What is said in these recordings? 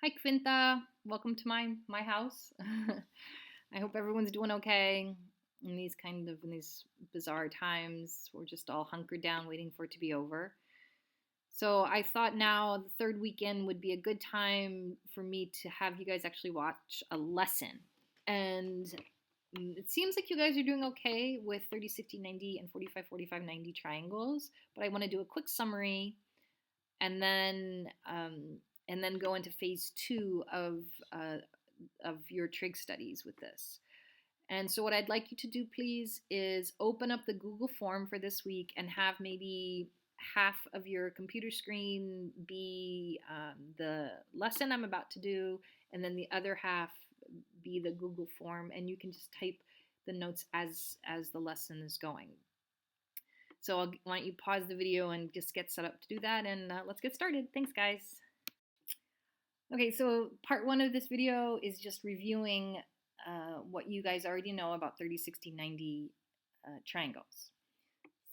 Hi Quinta, welcome to my house. I hope everyone's doing okay in these bizarre times. We're just all hunkered down waiting for it to be over. So I thought now the third weekend would be a good time for me to have you guys actually watch a lesson. And it seems like you guys are doing okay with 30, 60, 90 and 45, 45, 90 triangles, but I want to do a quick summary and then go into phase two of your trig studies with this. And so what I'd like you to do, please, is open up the Google form for this week and have maybe half of your computer screen be the lesson I'm about to do, and then the other half be the Google form, and you can just type the notes as the lesson is going. So why don't you pause the video and just get set up to do that, and let's get started. Thanks, guys. Okay, so part one of this video is just reviewing what you guys already know about 30, 60, 90 triangles.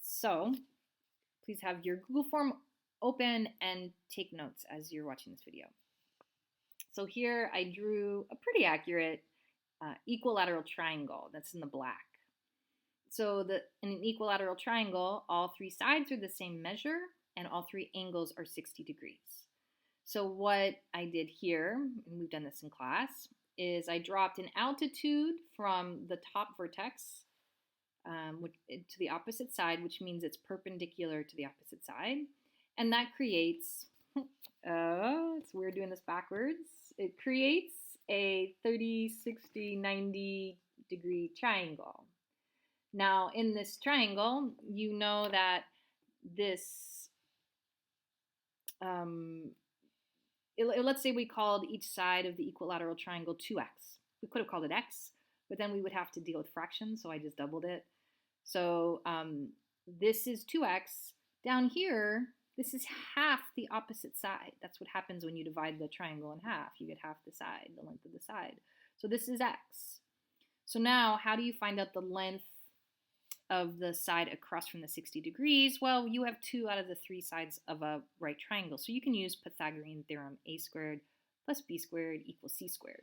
So please have your Google form open and take notes as you're watching this video. So here I drew a pretty accurate equilateral triangle that's in the black. So in an equilateral triangle, all three sides are the same measure and all three angles are 60 degrees. So what I did here, and we've done this in class, is I dropped an altitude from the top vertex to the opposite side, which means it's perpendicular to the opposite side. And that creates, it's weird doing this backwards, it creates a 30, 60, 90 degree triangle. Now in this triangle, you know that this, let's say we called each side of the equilateral triangle 2x. We could have called it x, but then we would have to deal with fractions, so I just doubled it. So this is 2x. Down here, this is half the opposite side. That's what happens when you divide the triangle in half. You get half the side, the length of the side. So this is x. So now, how do you find out the length of the side across from the 60 degrees? Well, you have 2 out of the 3 sides of a right triangle. So you can use Pythagorean theorem, a squared plus b squared equals c squared.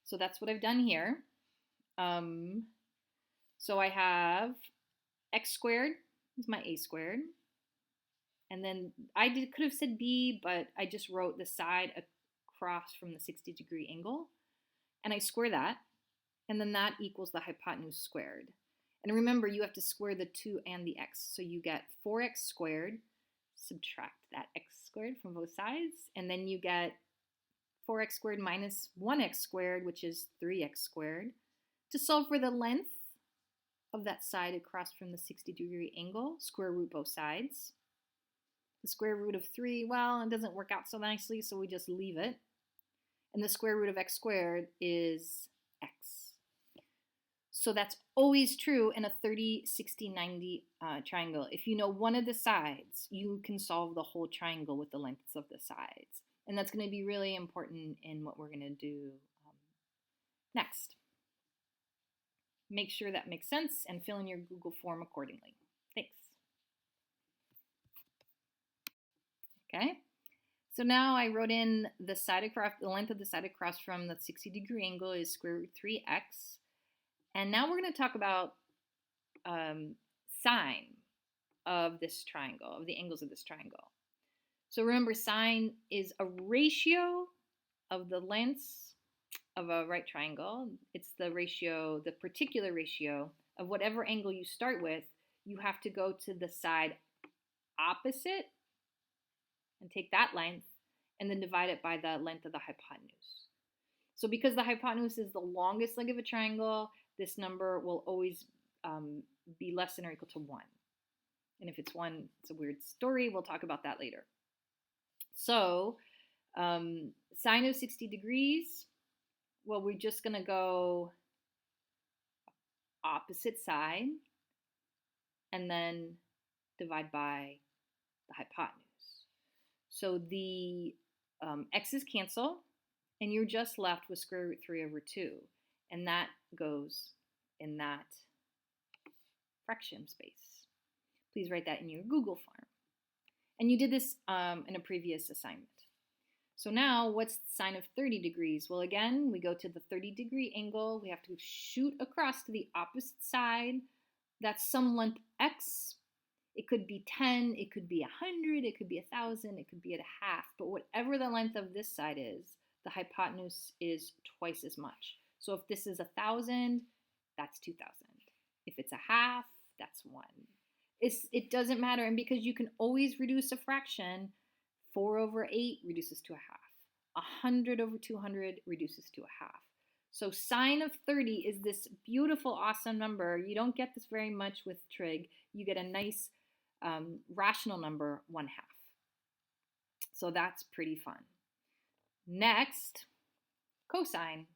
So that's what I've done here. So I have x squared is my a squared. And then I could have said b, but I just wrote the side across from the 60 degree angle. And I square that. And then that equals the hypotenuse squared. And remember, you have to square the 2 and the x. So you get 4x squared, subtract that x squared from both sides, and then you get 4x squared minus 1x squared, which is 3x squared. To solve for the length of that side across from the 60 degree angle, square root both sides. The square root of 3, well, it doesn't work out so nicely, so we just leave it. And the square root of x squared is x. So that's always true in a 30, 60, 90 triangle. If you know one of the sides, you can solve the whole triangle with the lengths of the sides. And that's going to be really important in what we're going to do next. Make sure that makes sense and fill in your Google form accordingly. Thanks. Okay. So now I wrote in the side across, the length of the side across from the 60 degree angle is square root 3x. And now we're going to talk about sine of this triangle, of the angles of this triangle. So remember, sine is a ratio of the lengths of a right triangle. It's the ratio, the particular ratio of whatever angle you start with. You have to go to the side opposite and take that length and then divide it by the length of the hypotenuse. So because the hypotenuse is the longest leg of a triangle, this number will always be less than or equal to 1. And if it's 1, it's a weird story. We'll talk about that later. So sine of 60 degrees, well, we're just going to go opposite side and then divide by the hypotenuse. So the x's cancel, and you're just left with square root 3 over 2. And that goes in that fraction space. Please write that in your Google form. And you did this in a previous assignment. So now what's the sine of 30 degrees? Well, again, we go to the 30-degree angle. We have to shoot across to the opposite side. That's some length x. It could be 10, it could be 100, it could be 1,000, it could be at a half. But whatever the length of this side is, the hypotenuse is twice as much. So if this is 1,000, that's 2,000. If it's a half, that's 1. It doesn't matter. And because you can always reduce a fraction, 4 over 8 reduces to a half. 100 over 200 reduces to a half. So sine of 30 is this beautiful, awesome number. You don't get this very much with trig. You get a nice rational number, 1/2. So that's pretty fun. Next, cosine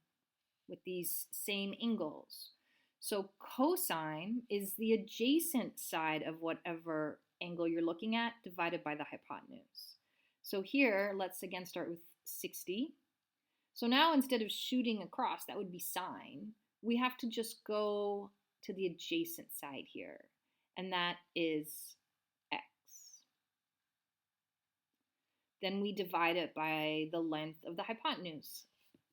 with these same angles. So cosine is the adjacent side of whatever angle you're looking at divided by the hypotenuse. So here, let's again start with 60. So now instead of shooting across, that would be sine, we have to just go to the adjacent side here, and that is x. Then we divide it by the length of the hypotenuse.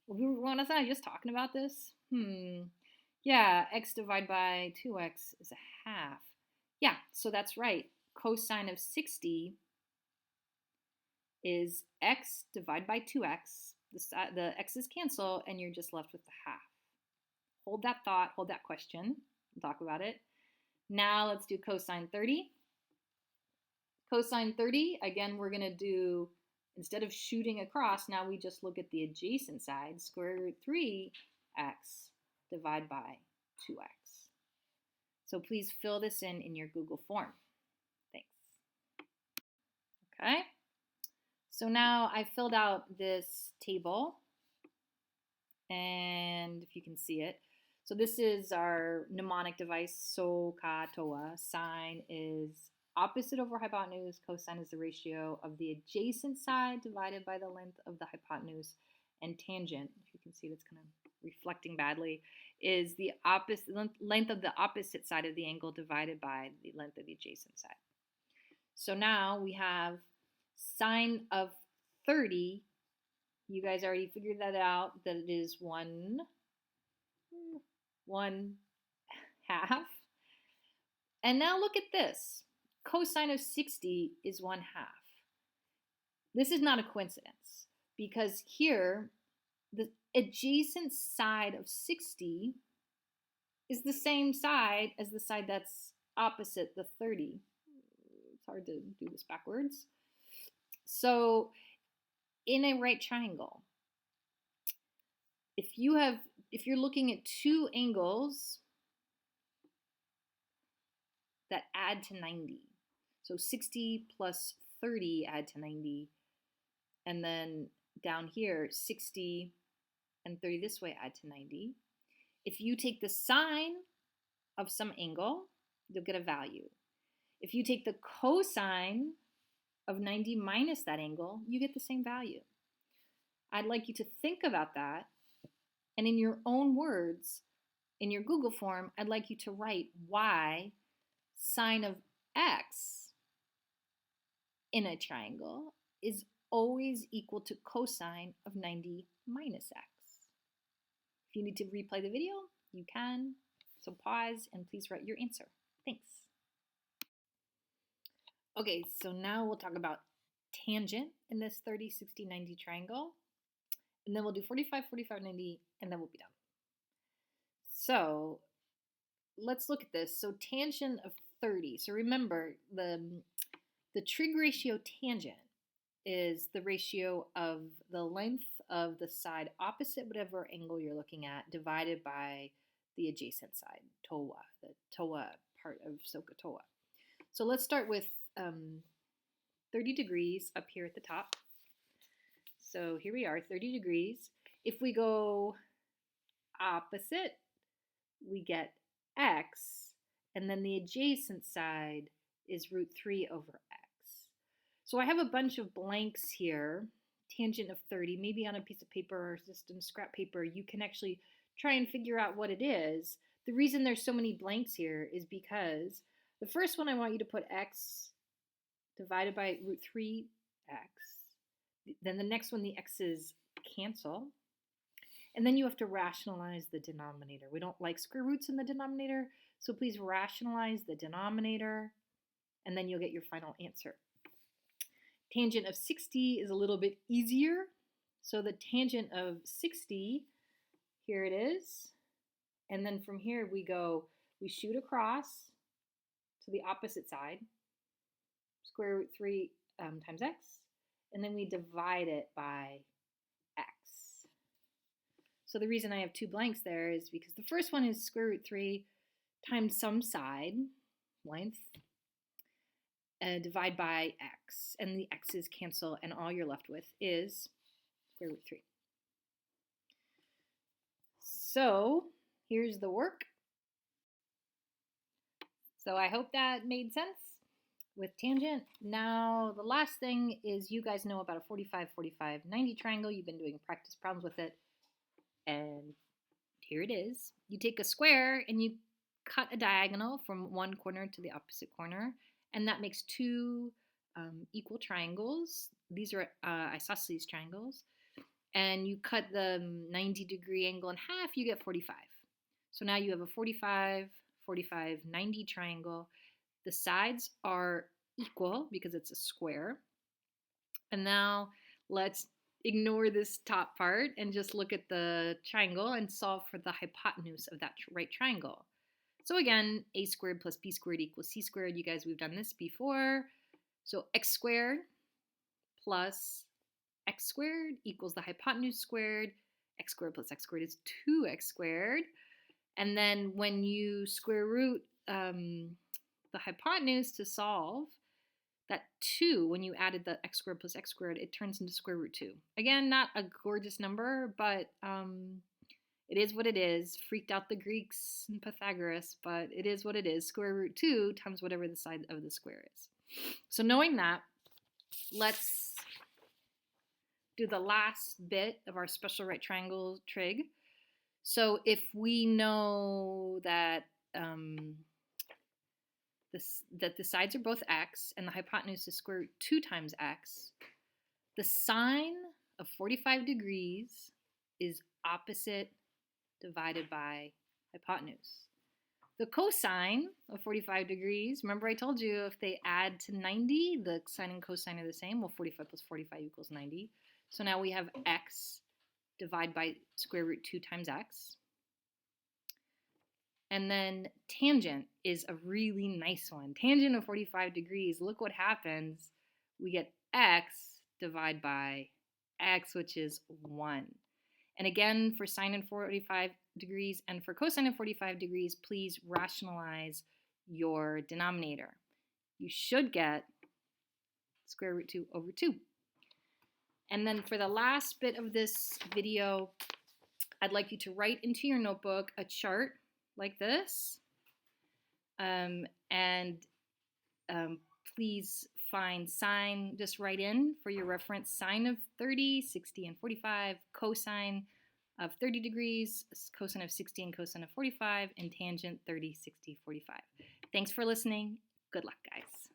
Was I just talking about this? Yeah, x divided by 2x is a half. Yeah, so that's right. Cosine of 60 is x divided by 2x. The x's cancel, and you're just left with the half. Hold that thought, hold that question. We'll talk about it. Now let's do cosine 30. Cosine 30, again, we're going to do, instead of shooting across, now we just look at the adjacent side. Square root 3x divided by 2x. So please fill this in your Google form. Thanks. Okay. So now I filled out this table, and if you can see it. So this is our mnemonic device, SOHCAHTOA. Sine is opposite over hypotenuse. Cosine is the ratio of the adjacent side divided by the length of the hypotenuse. And tangent, if you can see that's kind of reflecting badly, is the opposite length of the opposite side of the angle divided by the length of the adjacent side. So now we have sine of 30, you guys already figured that out, that it is 1/2. And now look at this. Cosine of 60 is 1/2. This is not a coincidence, because here, the adjacent side of 60 is the same side as the side that's opposite the 30. It's hard to do this backwards. So in a right triangle, if you're looking at two angles that add to 90, so 60 plus 30 add to 90, and then down here 60 and 30 this way add to 90. If you take the sine of some angle, you'll get a value. If you take the cosine of 90 minus that angle, you get the same value. I'd like you to think about that, and in your own words, in your Google form, I'd like you to write why sine of x in a triangle is always equal to cosine of 90 minus x. If you need to replay the video, you can. So pause and please write your answer. Thanks. Okay, so now we'll talk about tangent in this 30, 60, 90 triangle. And then we'll do 45, 45, 90, and then we'll be done. So let's look at this. So tangent of 30. So remember, the trig ratio tangent is the ratio of the length of the side opposite whatever angle you're looking at divided by the adjacent side, TOA, the TOA part of SOHCAHTOA. So let's start with 30 degrees up here at the top. So here we are, 30 degrees. If we go opposite, we get x, and then the adjacent side is root 3 over x. So I have a bunch of blanks here, tangent of 30, maybe on a piece of paper or just in scrap paper. You can actually try and figure out what it is. The reason there's so many blanks here is because the first one I want you to put x divided by root 3x. Then the next one, the x's cancel. And then you have to rationalize the denominator. We don't like square roots in the denominator, so please rationalize the denominator, and then you'll get your final answer. Tangent of 60 is a little bit easier. So the tangent of 60, here it is. And then from here we shoot across to the opposite side, square root 3 times x, and then we divide it by x. So the reason I have two blanks there is because the first one is square root 3 times some side, length, divide by x, and the x's cancel, and all you're left with is square root 3. So here's the work. So I hope that made sense with tangent. Now the last thing is, you guys know about a 45, 45, 90 triangle. You've been doing practice problems with it. And here it is. You take a square and you cut a diagonal from one corner to the opposite corner, and that makes two equal triangles. These are isosceles triangles. And you cut the 90-degree angle in half, you get 45. So now you have a 45, 45, 90 triangle. The sides are equal because it's a square. And now let's ignore this top part and just look at the triangle and solve for the hypotenuse of that right triangle. So again, a squared plus b squared equals c squared. You guys, we've done this before. So x squared plus x squared equals the hypotenuse squared. X squared plus x squared is 2x squared. And then when you square root the hypotenuse to solve, that 2, when you added the x squared plus x squared, it turns into square root 2. Again, not a gorgeous number, but it is what it is. Freaked out the Greeks and Pythagoras, but it is what it is. Square root 2 times whatever the side of the square is. So knowing that, let's do the last bit of our special right triangle trig. So if we know that that the sides are both x and the hypotenuse is square root 2 times x, the sine of 45 degrees is opposite divided by hypotenuse. The cosine of 45 degrees, remember I told you if they add to 90, the sine and cosine are the same. Well, 45 plus 45 equals 90. So now we have x divided by square root 2 times x. And then tangent is a really nice one. Tangent of 45 degrees, look what happens. We get x divided by x, which is 1. And again, for sine of 45 degrees and for cosine of 45 degrees, please rationalize your denominator. You should get square root 2 over 2. And then for the last bit of this video, I'd like you to write into your notebook a chart like this. Please find sine, just write in for your reference, sine of 30, 60, and 45, cosine of 30 degrees, cosine of 60 and cosine of 45, and tangent 30, 60, 45. Thanks for listening. Good luck, guys.